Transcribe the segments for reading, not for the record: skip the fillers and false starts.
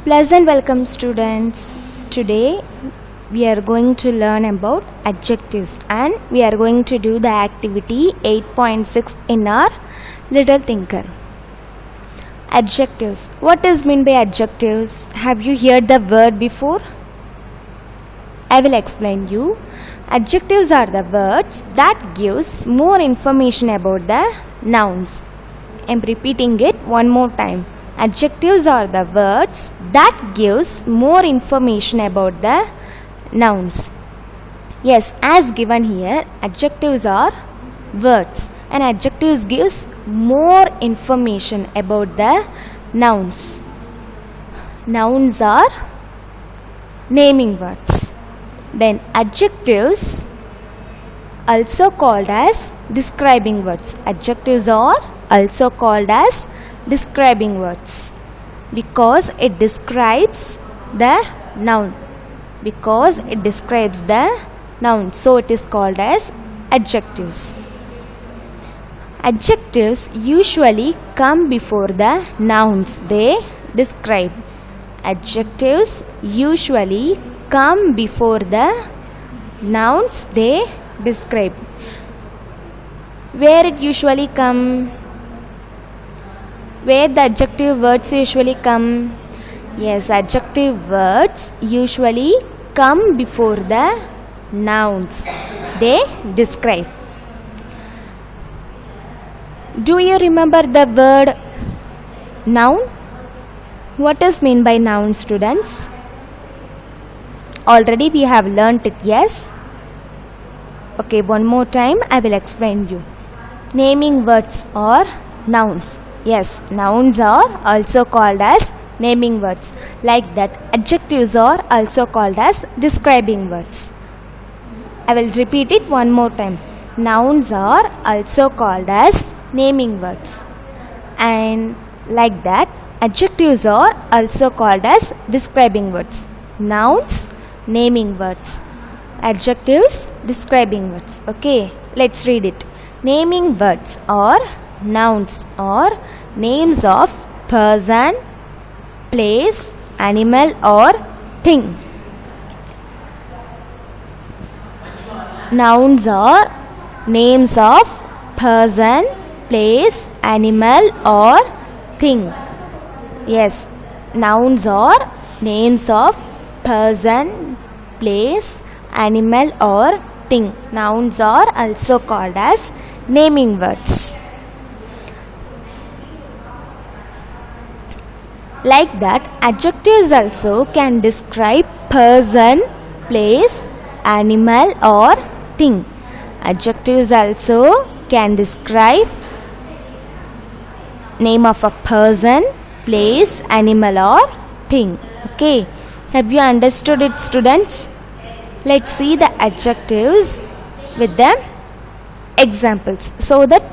Pleasant welcome, students. Today we are going to learn about adjectives and we are going to do the activity 8.6 in our Little Thinker. Adjectives. What is meant by adjectives? Have you heard the word before? I will explain you. Adjectives are the words that gives more information about the nouns. I am repeating it one more time. Adjectives are the words that gives more information about the nouns. Yes, as given here, adjectives are words and adjectives gives more information about the nouns. Nouns are naming words. Then adjectives also called as describing words. Adjectives are also called as describing words because it describes the noun. Because it describes the noun, so it is called as adjectives. Adjectives usually come before the nouns they describe. Adjectives usually come before the nouns they describe. Where it usually come? Where the adjective words usually come? Yes, adjective words usually come before the nouns they describe. Do you remember the word noun? What is meant by noun, students? Already we have learnt it, yes? Okay, one more time I will explain you. Naming words or nouns. Yes, nouns are also called as naming words. Like that, adjectives are also called as describing words. I will repeat it one more time. Nouns are also called as naming words. And like that, adjectives are also called as describing words. Nouns, naming words. Adjectives, describing words. Okay, let's read it. Naming words are nouns or names of person, place, animal or thing. Nouns are names of person, place, animal or thing. Yes, nouns are names of person, place, animal or thing. Nouns are also called as naming words. Like that, adjectives also can describe person, place, animal or thing. Adjectives also can describe name of a person, place, animal or thing. Okay, have you understood it, students? Let's see the adjectives with the examples so that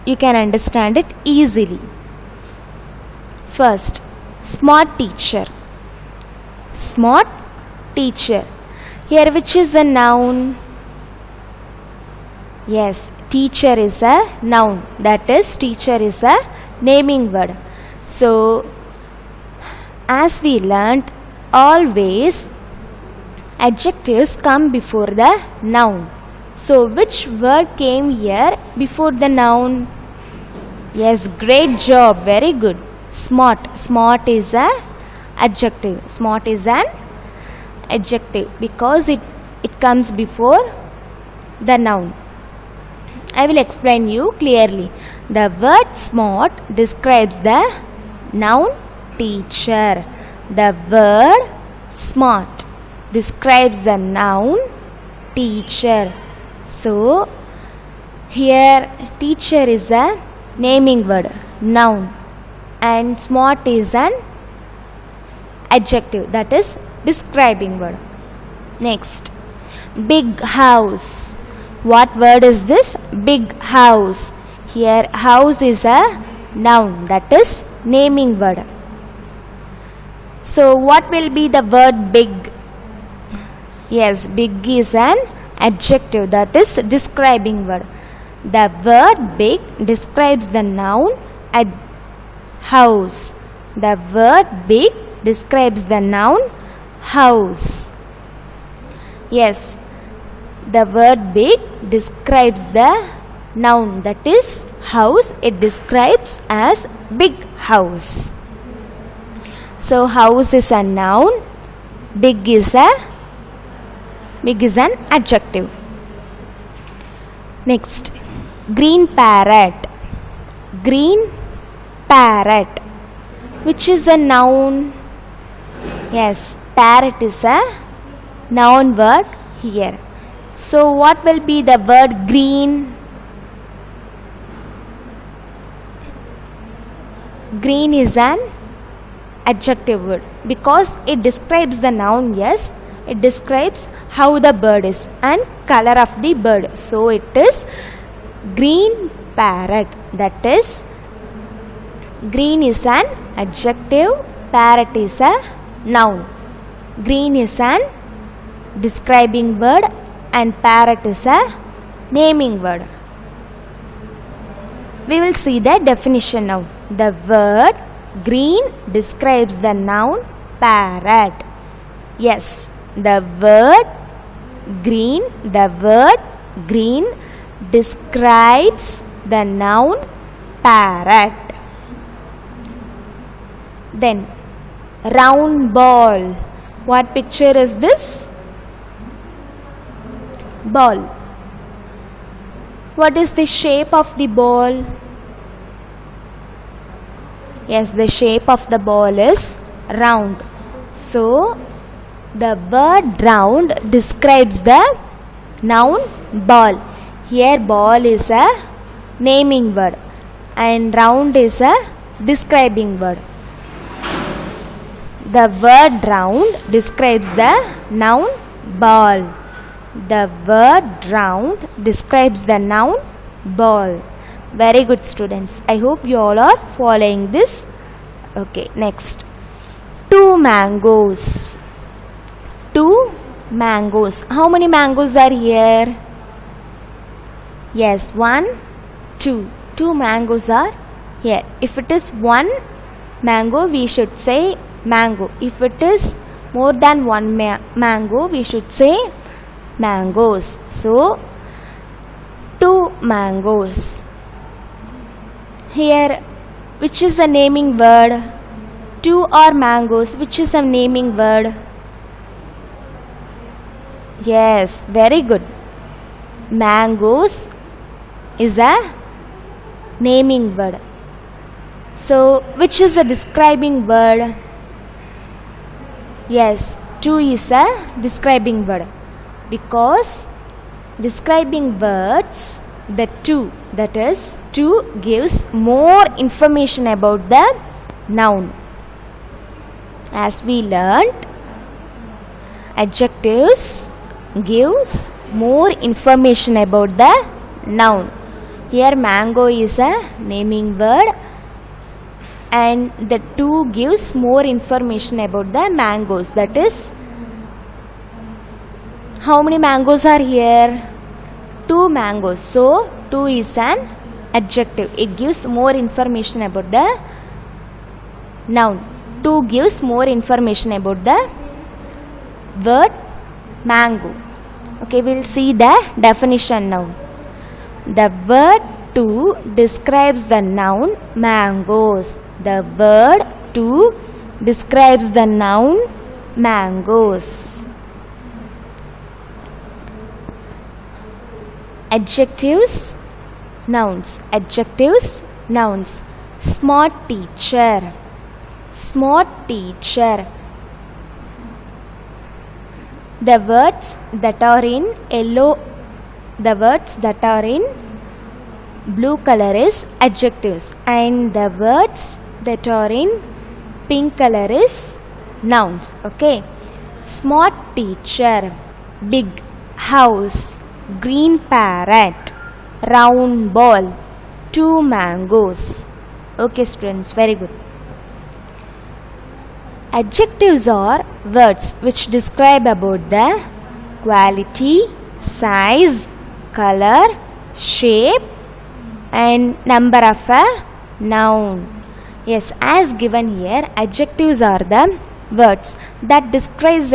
you can understand it easily. First, smart teacher. Smart teacher. Here which is a noun? Yes, teacher is a noun. That is, teacher is a naming word. So, as we learnt, always adjectives come before the noun. So, which word came here before the noun? Yes, great job. Very good. Smart. Smart is an adjective. Smart is an adjective because it comes before the noun. I will explain you clearly. The word smart describes the noun teacher. The word smart describes the noun teacher. So, here teacher is a naming word, noun. And smart is an adjective, that is describing word. Next, big house. What word is this? Big house. Here house is a noun, that is naming word. So what will be the word big? Yes, big is an adjective, that is describing word. The word big describes the noun house. The word big describes the noun house. Yes, the word big describes the noun, that is house. It describes as big house. So house is a noun, big is an adjective. Next, green parrot. Green parrot, which is a noun? Yes, parrot is a noun word here. So what will be the word green? Green is an adjective word because it describes the noun. Yes, it describes how the bird is and color of the bird. So it is green parrot. That is, green is an adjective, parrot is a noun. Green is an describing word and parrot is a naming word. We will see the definition now. The word green describes the noun parrot. Yes, the word green describes the noun parrot. Then round ball. What picture is this? Ball. What is the shape of the ball? Yes, the shape of the ball is round. So the word round describes the noun ball. Here ball is a naming word and round is a describing word. The word round describes the noun ball. The word round describes the noun ball. Very good, students. I hope you all are following this. Okay, next. 2 mangoes. 2 mangoes. How many mangoes are here? Yes, 1, 2. 2 mangoes are here. If it is 1 mango, we should say mango. If it is more than 1 mango, we should say mangoes. So 2 mangoes. Here, which is a naming word? 2 are mangoes. Which is a naming word? Yes, very good. Mangoes is a naming word. So, which is a describing word? Yes, 2 is a describing word because describing words, the 2, that is 2 gives more information about the noun. As we learnt, adjectives gives more information about the noun. Here mango is a naming word and the 2 gives more information about the mangoes. That is, how many mangoes are here? 2 mangoes. So 2 is an adjective. It gives more information about the noun. 2 gives more information about the word mango. Okay, we will see the definition now. The word 2 describes the noun mangoes. The word 2 describes the noun mangoes. Adjectives, nouns. Adjectives, nouns. Smart teacher. Smart teacher. The words that are in yellow, the words that are in blue color is adjectives and the words that are in pink color is nouns. Okay. Smart teacher, big house, green parrot, round ball, 2 mangoes. Okay, students, very good. Adjectives are words which describe about the quality, size, color, shape and number of a noun. Yes, as given here, adjectives are the words that describes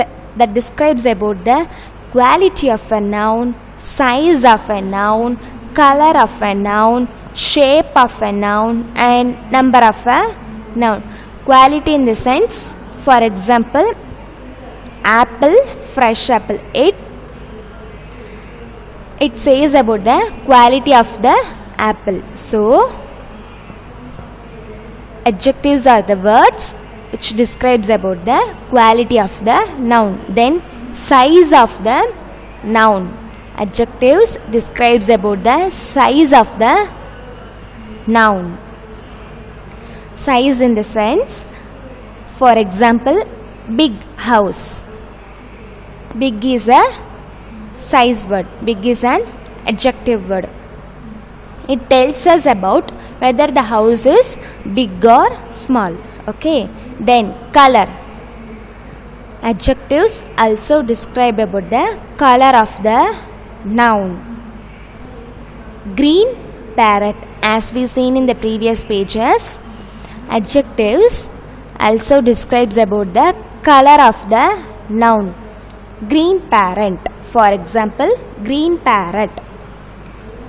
about the quality of a noun, size of a noun, color of a noun, shape of a noun, and number of a noun. Quality in the sense, for example, apple, fresh apple. It says about the quality of the apple. So adjectives are the words which describes about the quality of the noun. Then size of the noun. Adjectives describes about the size of the noun. Size in the sense, for example, big house. Big is a size word. Big is an adjective word. It tells us about whether the house is big or small. Okay. Then color. Adjectives also describe about the color of the noun. Green parrot, as we seen in the previous pages. Adjectives also describes about the color of the noun. Green parrot, for example, green parrot.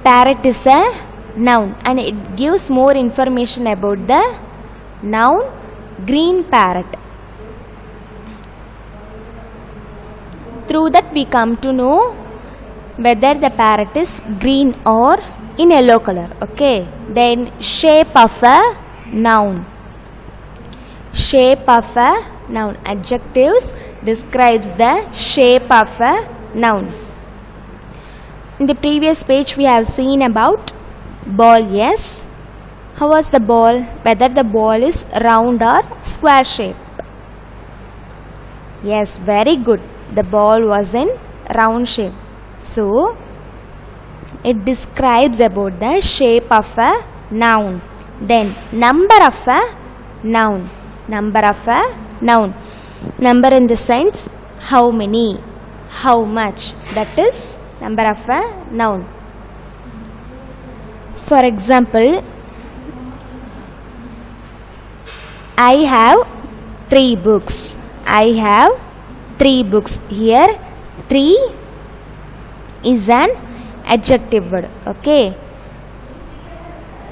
Parrot is a noun and it gives more information about the noun green parrot. Through that we come to know whether the parrot is green or in yellow color. Okay. Then shape of a noun. Shape of a noun. Adjectives describes the shape of a noun. In the previous page we have seen about ball. Yes. How was the ball? Whether the ball is round or square shape. Yes, very good. The ball was in round shape. So it describes about the shape of a noun. Then number of a noun. Number of a noun. Number in the sense how many, how much. That is number of a noun. For example, I have 3 books. I have 3 books. Here 3 is an adjective word. Okay.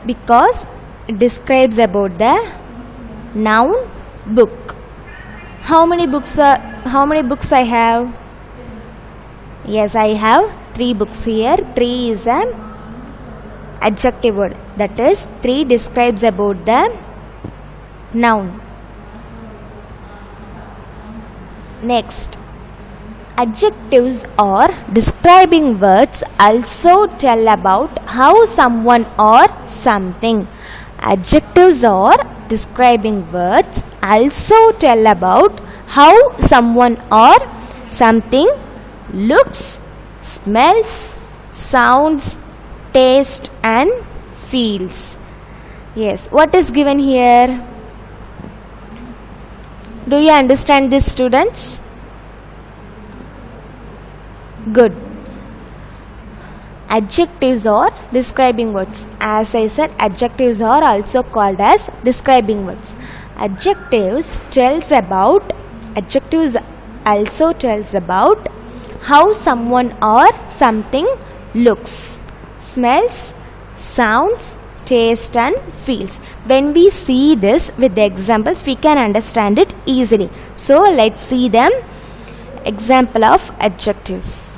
Because it describes about the noun book. How many books I have? Yes, I have 3 books here. 3 is an adjective word. That is 3 describes about the noun. Next, adjectives or describing words also tell about how someone or something. Adjectives or describing words also tell about how someone or something looks, smells, sounds, tastes and feels. Yes, what is given here? Do you understand this, students? Good. Adjectives or describing words. As I said, adjectives are also called as describing words. Adjectives also tells about how someone or something looks, smells, sounds, tastes and feels. When we see this with the examples, we can understand it easily. So let's see them. Example of adjectives.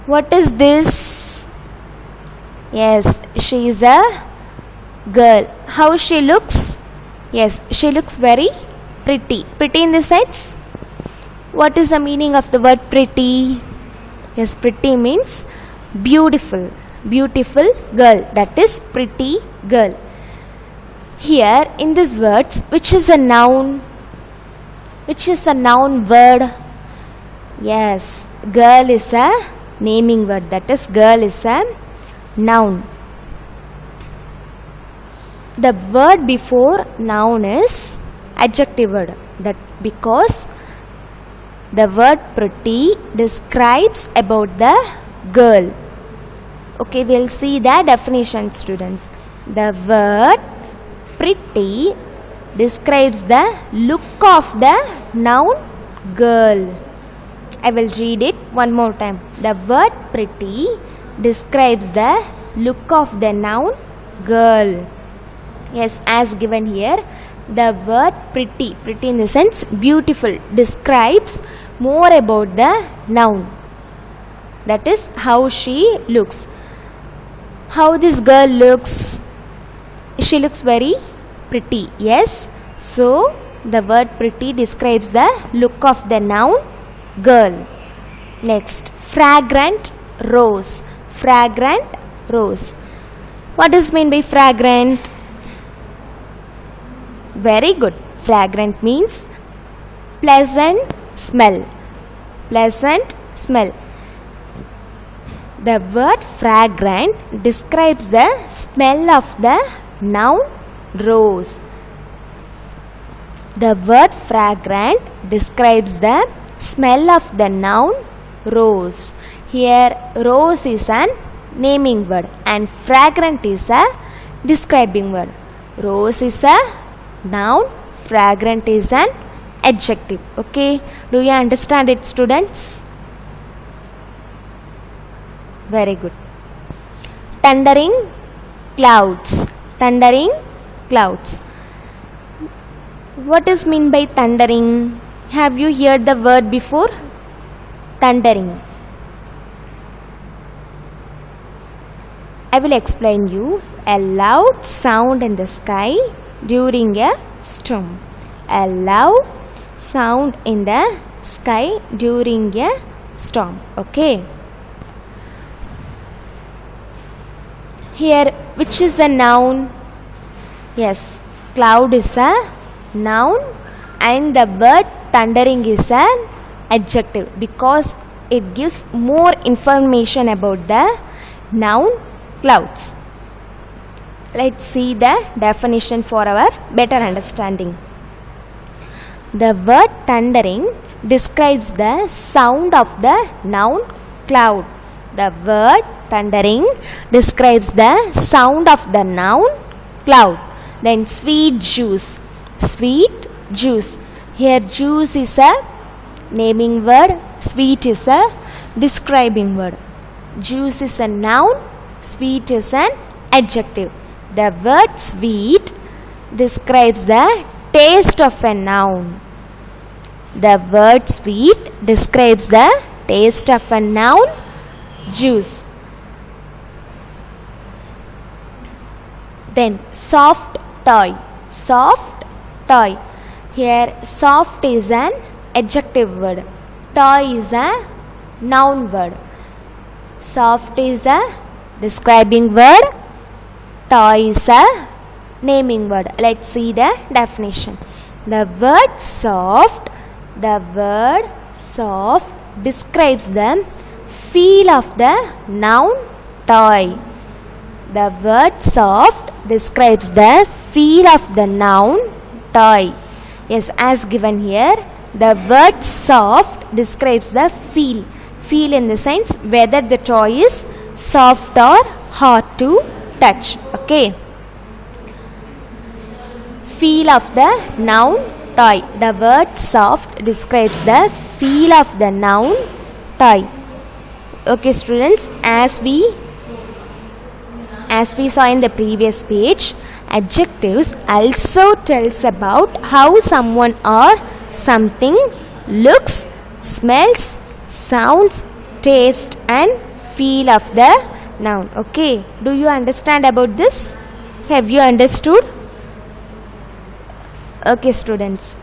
What is this? Yes, she is a girl. How she looks? Yes, she looks very pretty. Pretty in the sense? What is the meaning of the word pretty? Yes, pretty means beautiful. Beautiful girl. That is pretty girl. Here in these words, which is a noun? Which is a noun word? Yes, girl is a naming word. That is, girl is a noun. The word before noun is adjective word. That because the word pretty describes about the girl. Okay, we will see the definition, students. The word pretty describes the look of the noun girl. I will read it one more time. The word pretty describes the look of the noun girl. Yes, as given here, the word pretty in the sense beautiful, describes more about the noun. That is how she looks. How this girl looks? She looks very pretty. Yes. So the word pretty describes the look of the noun girl. Next, fragrant rose. Fragrant rose. What does mean by fragrant? Very good. Fragrant means pleasant smell. Pleasant smell. The word fragrant describes the smell of the noun rose. The word fragrant describes the smell of the noun rose. Here rose is an naming word and fragrant is a describing word. Rose is a noun, fragrant is an adjective. Okay, do you understand it, students? Very good. Thundering clouds. Thundering clouds. What is mean by thundering? Have you heard the word before? Thundering. I will explain you. A loud sound in the sky during a storm. A loud sound in the sky during a storm. Okay. Here, which is a noun? Yes, cloud is a noun and the word thundering is an adjective because it gives more information about the noun clouds. Let's see the definition for our better understanding. The word thundering describes the sound of the noun cloud. The word thundering describes the sound of the noun cloud. Then sweet juice. Sweet juice. Here juice is a naming word. Sweet is a describing word. Juice is a noun. Sweet is an adjective. The word sweet describes the taste of a noun. The word sweet describes the taste of a noun juice. Then soft toy. Soft toy. Here soft is an adjective word. Toy is a noun word. Soft is a describing word. Toy is a naming word. Let's see the definition. The word soft describes the feel of the noun toy. The word soft describes the feel of the noun toy. Yes, as given here, the word soft describes the feel. Feel in the sense whether the toy is soft or hard to touch. Okay. Feel of the noun toy. The word soft describes the feel of the noun toy. Okay, students, as we saw in the previous page, adjectives also tells about how someone or something looks, smells, sounds, taste and feel of the noun. Okay, do you understand about this? Have you understood? Okay, students,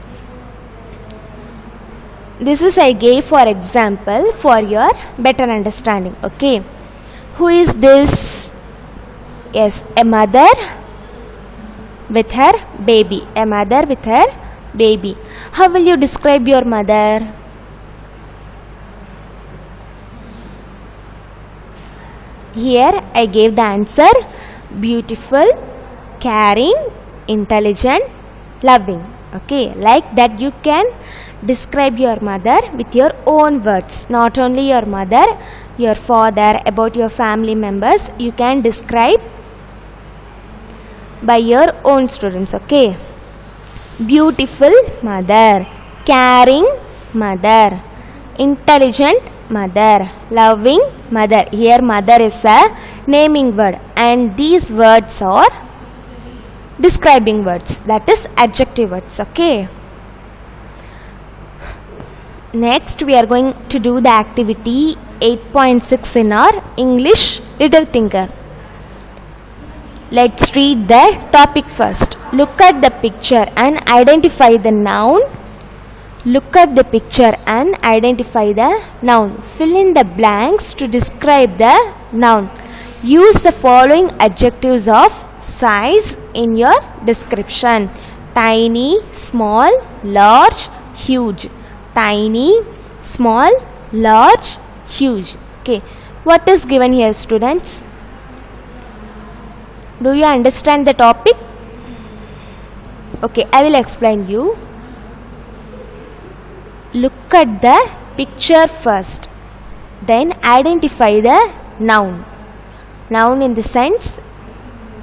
this is I gave for example for your better understanding. Okay, who is this? Yes, a mother with her baby. A mother with her baby. How will you describe your mother? Here I gave the answer: beautiful, caring, intelligent, loving. Okay, like that you can describe your mother with your own words. Not only your mother, your father, about your family members, you can describe by your own, students. Okay. beautiful mother, caring mother, intelligent mother, loving mother. Here mother is a naming word and these words are describing words, that is adjective words. Okay. Next we are going to do the activity 8.6 in our English Little Tinker. Let's read the topic first. Look at the picture and identify the noun. Look at the picture and identify the noun. Fill in the blanks to describe the noun. Use the following adjectives of size in your description. Tiny, small, large, huge. Tiny, small, large, huge. Okay. What is given here, students? Do you understand the topic? Okay, I will explain you. Look at the picture first. Then identify the noun. Noun in the sense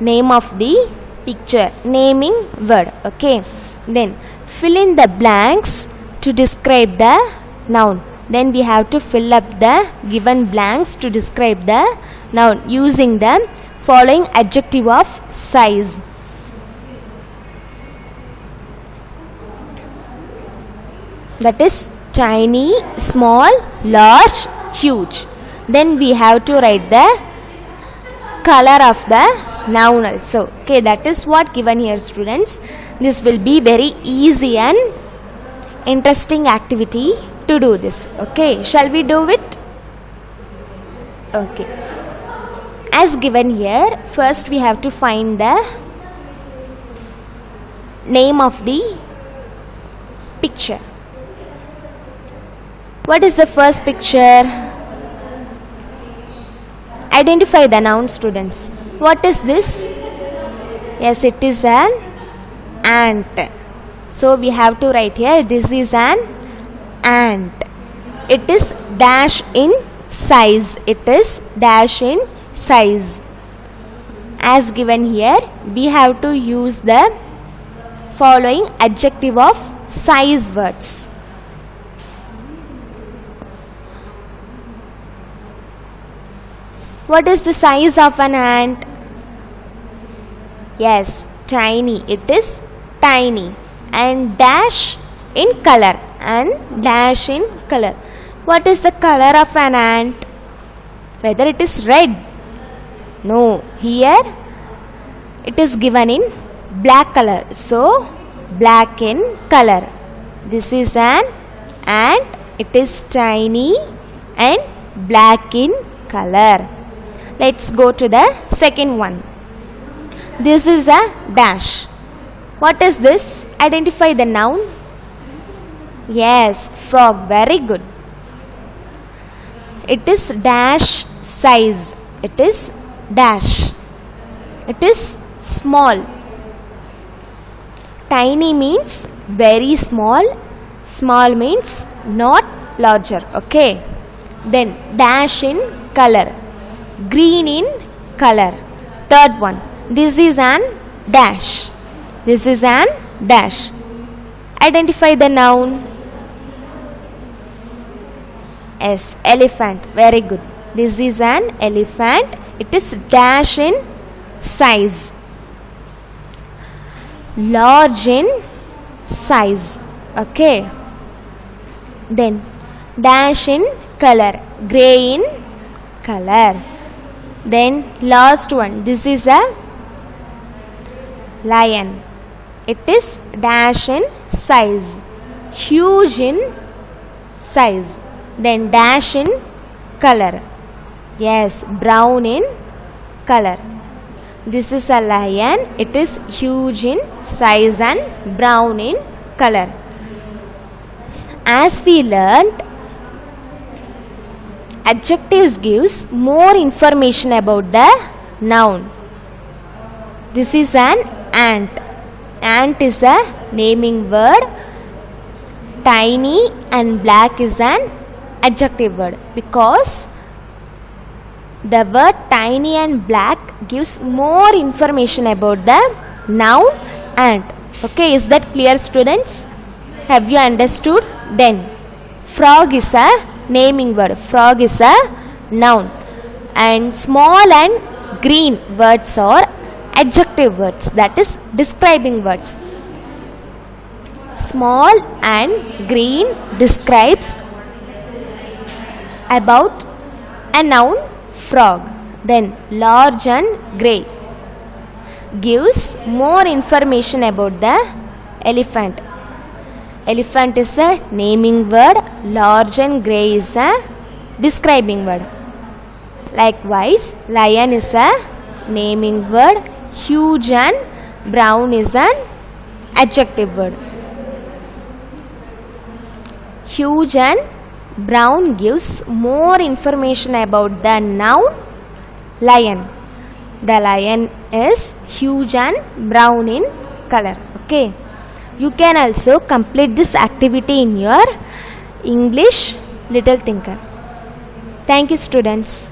name of the picture, naming word. Okay. Then fill in the blanks to describe the noun. Then we have to fill up the given blanks to describe the noun using the following adjective of size. That is tiny, small, large, huge. Then we have to write the color of the noun also. Okay, that is what given here, students. This will be very easy and interesting activity to do this. Okay, shall we do it? Okay. As given here, first we have to find the name of the picture. What is the first picture? Identify the noun, students. What is this? Yes, it is an ant. So we have to write here, this is an ant. It is dash in size. It is dash in size. As given here, we have to use the following adjective of size words. What is the size of an ant? Yes, tiny. It is tiny. And dash in color. And dash in color. What is the color of an ant? Whether it is red? No. Here it is given in black color. So, black in color. This is an ant. It is tiny and black in color. Let's go to the second one. This is a dash. What is this? Identify the noun. Yes, frog. Very good. It is dash size. It is dash. It is small. Tiny means very small. Small means not larger. Okay. Then dash in color. Green in color. Third one. This is an dash. This is an dash. Identify the noun. Yes, elephant. Very good. This is an elephant. It is dash in size. Large in size. Okay. Then dash in color. Gray in color. Then last one. This is a lion. It is dash in size. Huge in size. Then dash in color. Yes, brown in color. This is a lion. It is huge in size and brown in color. As we learned, adjectives gives more information about the noun. This is an ant. Ant is a naming word. Tiny and black is an adjective word because the word tiny and black gives more information about the noun ant. Okay, is that clear, students? Have you understood? Then frog is a naming word. Frog is a noun. And small and green words are adjective words, that is describing words. Small and green describes about a noun frog. Then large and grey gives more information about the elephant. Elephant is a naming word, large and grey is a describing word. Likewise, lion is a naming word, huge and brown is an adjective word. Huge and brown gives more information about the noun lion. The lion is huge and brown in color. Okay. You can also complete this activity in your English Little Thinker. Thank you, students.